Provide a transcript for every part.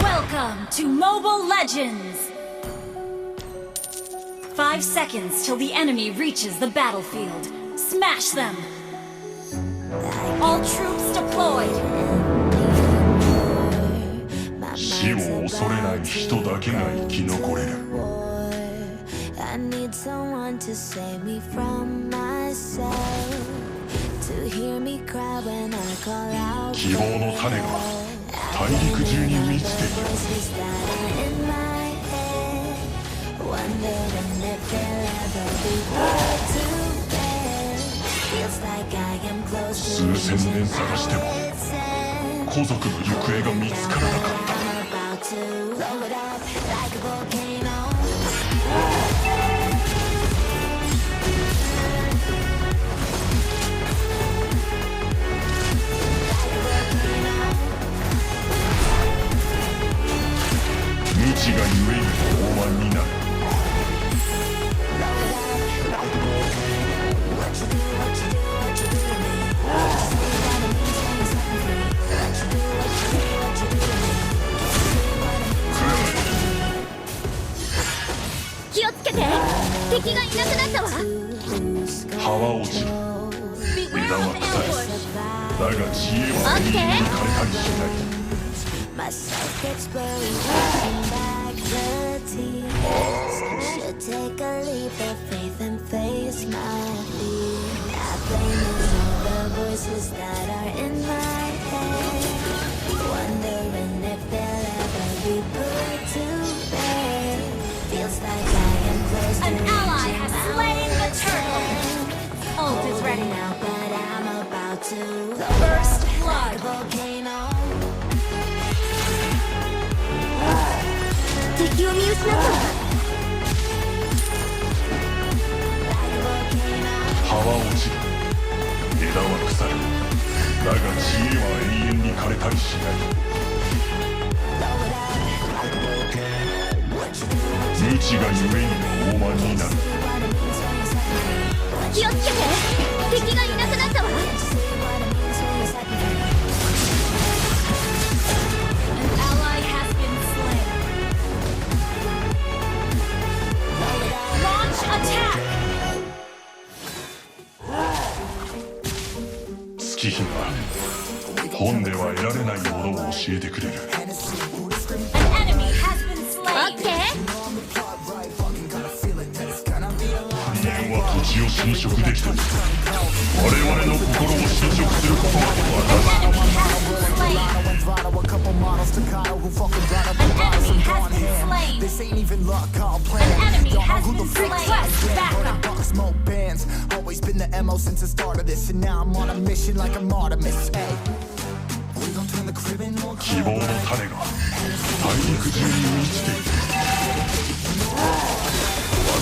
Welcome to Mobile Legends! 5 seconds till the enemy reaches the battlefield. Smash them! All troops deployed! 死を恐れない人だけが生き残れる。 I need someone to save me from myself, to hear me cry when I call out. 希望の種が大陸中に満ちている。 Voices that are in my head, wondering if they'll ever be put to bed. Feels like I am close to 数千年探しても losing. 皇族の行方が見つからなかった。 I'm about to blow it up like a volcano. 無知がゆえに傲慢になる。 気をつけて、敵がいなくなったわ。葉は落ちる。枝は腐る。だが知恵は永遠に枯れたりしない。 Myself gets buried walking back the tears. Should take a leap of faith and face my fear. I blame all the voices that are in my head, wondering if they'll ever be put to bed. Feels like I am close to An ally reaching has my slain the turtle! Ult is ready now, now. but I'm about to First like a blood! volcano. 敵を見失ったわ。葉は落ちる。枝は腐る。だが知恵は永遠に枯れたりしない。 無知がゆえに傲慢になる。 気をつけて、敵がいなくなったわ。 An ally has been slain. Launch attack! 月日が本では得られないものを教えてくれる。 An enemy has been オ slain. ッケー。人間は土地を侵食できている。我々の心を侵食することなどはならない。 An enemy has been slain. An enemy has been slain. An enemy has been slain. Request backup. Smoke bands, always been the MO since the start of this, and now I'm on a mission like I'm Artemis. Hey, we gon' turn the crib into a 希望の種が大陸中に満ちている。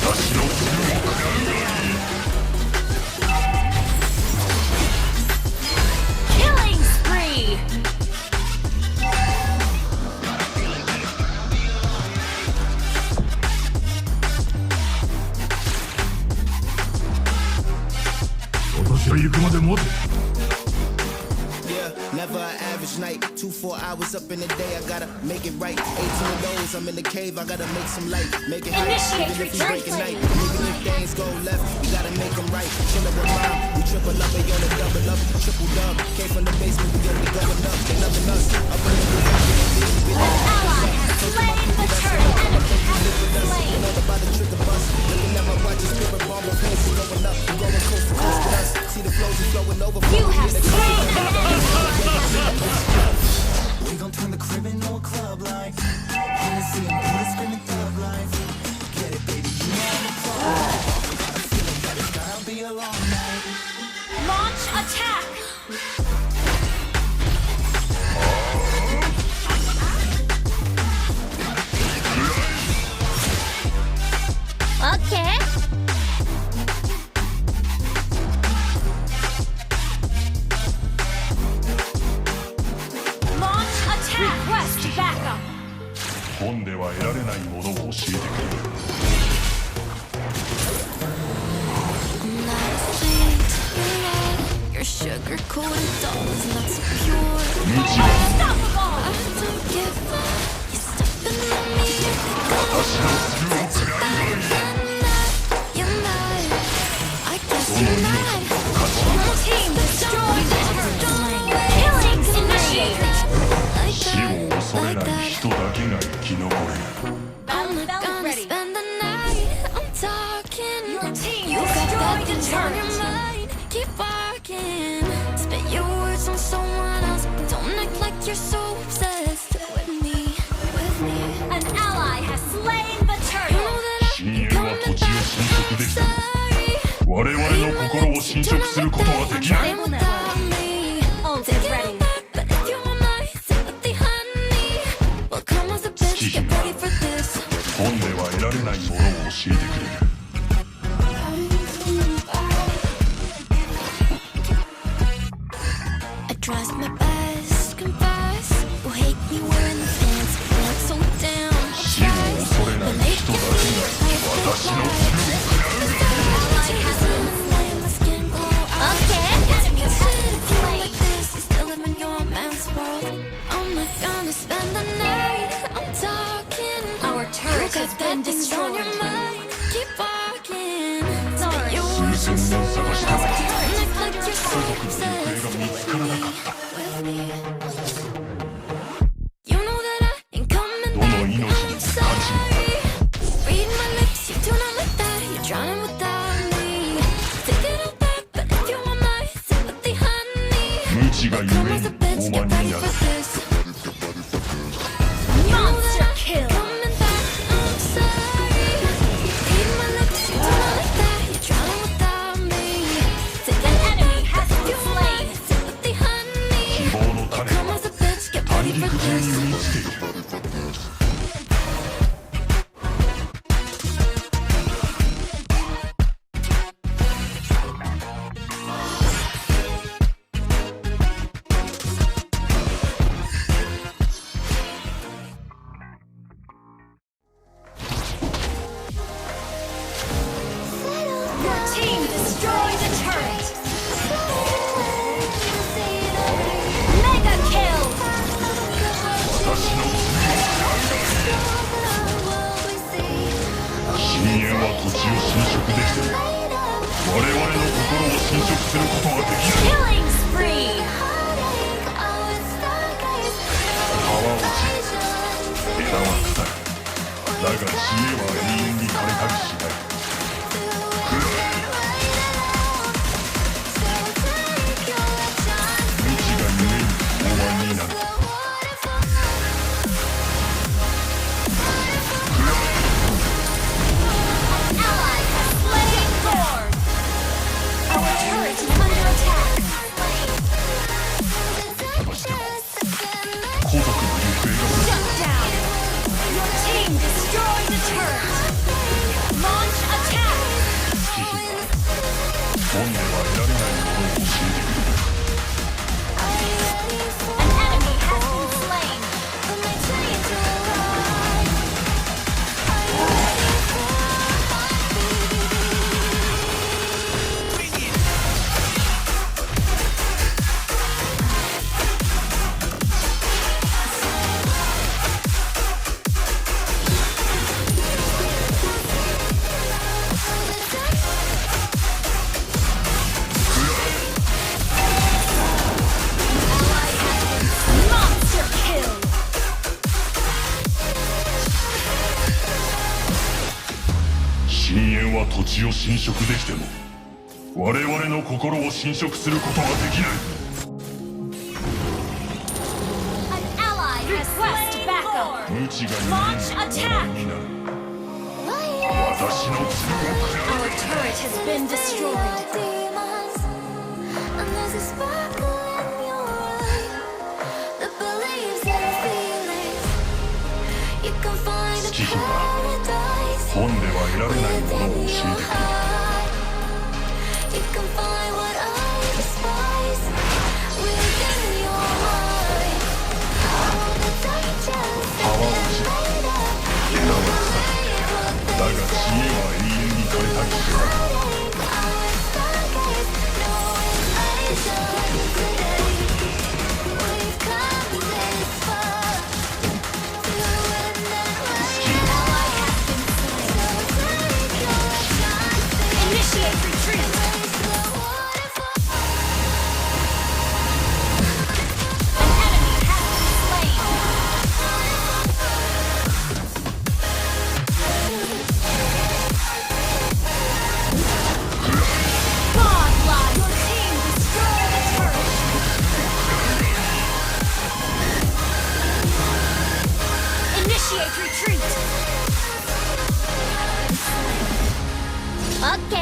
私の強い食らうがいい。 Killing spree! Yeah, never an average night. 2-4 hours up in the day, I gotta make it right. 18 of those, I'm in the cave, I gotta make some light. Make it hot, Initiate even if you break a retreat. night. Even if things go left, we gotta make them right. Chillin' with mom, we triple up, and you're double up, triple dub. Came from the basement, we only going up, they loving us. Up in the An ally has slain the turtle. Enemy has been slain. all about the trigger bus. Looking at my watch, it's spirit bomb, my pants is going up. We going coast to coast with us. See the flows is flowing over. You have slain an enemy. We gon' turn the crib into a club like Hennessy and Buddha screaming thug life. Get it, baby, you know I'm a club. Got a feeling that it's gonna be a long night. Launch attack! OK。 Launch attack! Request backup! 本では得られないものを教えてくれる。 Your sugar coated doll is not so pure. Muji. Unstoppable! I don't give up. so obsessed with me. An ally has slain the turtle. 深淵は土地を侵食できた我々の心を侵食することはできない Ult is ready. 月日が本では得られないものを教えてくれる I trust my best, confess. Will hate me wearing the pants, but so damn 死を恐れない人だけが私の罪を食らう letting my skin glow. Like this, you still live in your man's world. I'm not gonna spend the night. I'm talking. Our turret has been Things on your destroyed. mind. Keep walking. Sorry. 数千年探しても Like you're so 家族の行方 obsessed が見つからなかった with me. You know that I ain't coming どの back. 命にも I'm 価値 sorry. がある Read my lips, you do not like that. You're drowning without me. Take it all back, but if you want my sympathy, honey. 無知がゆ Come え as a に bitch, 傲 get 慢 ready にな for る this. Monster kill. Coming back, I'm sorry. Read my lips, you do not like that. You're drowning without me. Take An it all enemy back, has but if been you want my slain. sympathy, 希 honey. 望の種 Come は as a bitch, get 大 ready 陸 for 中に this. 満ちている Your team destroyed a turret. Mega kill. 私の罪を深淵は土地を侵食できても我々の心を侵食することはできない Killing spree. 葉は落ち枝は腐るだが知恵は永遠に枯れたりしない無知がゆえに傲慢になる Ally has slain Thor. Our turret is under attack. 皇族の行方が Shut down. Your team destroyed a turret. Launch attack. 月日が本では得られないものを教えてくれる An enemy has been slain. Monster kill. 深淵は土地を侵食できても我々の心を侵食することはできない An ally has slain backup. 無知が Launch ゆえに attack. 傲慢になる私の罪を食らう Our turret has been destroyed. Demons, and there's a sparkle in your eye that believes in feelings. You can find a 月日が paradise 本では得られないものを教えてくれる You can find what I despise within your mind. All the digest 葉は落ち枝は腐るだが知恵は永遠に枯れたりしない We've come this far. Ally has been slain. Initiate retreat. Initiate retreat. オッケー。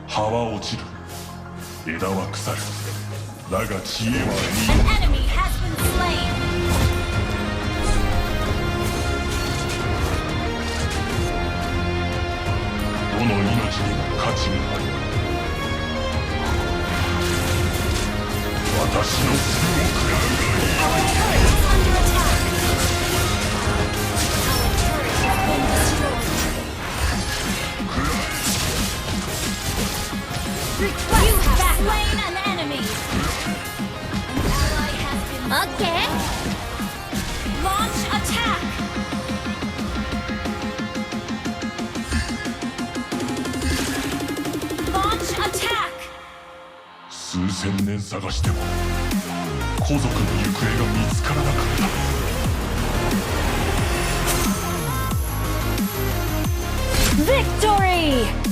葉は落ちる、枝は腐る、だが知恵は An enemy has been slain. どの命にも価値がある。私のすぐを食らうがいい。 Our turret is under attack. Our turret has been destroyed. You have slain an enemy. An ally has been オッケー。 Launch attack. Launch attack. 数千年探しても皇族の行方が見つからなかった。 Victory!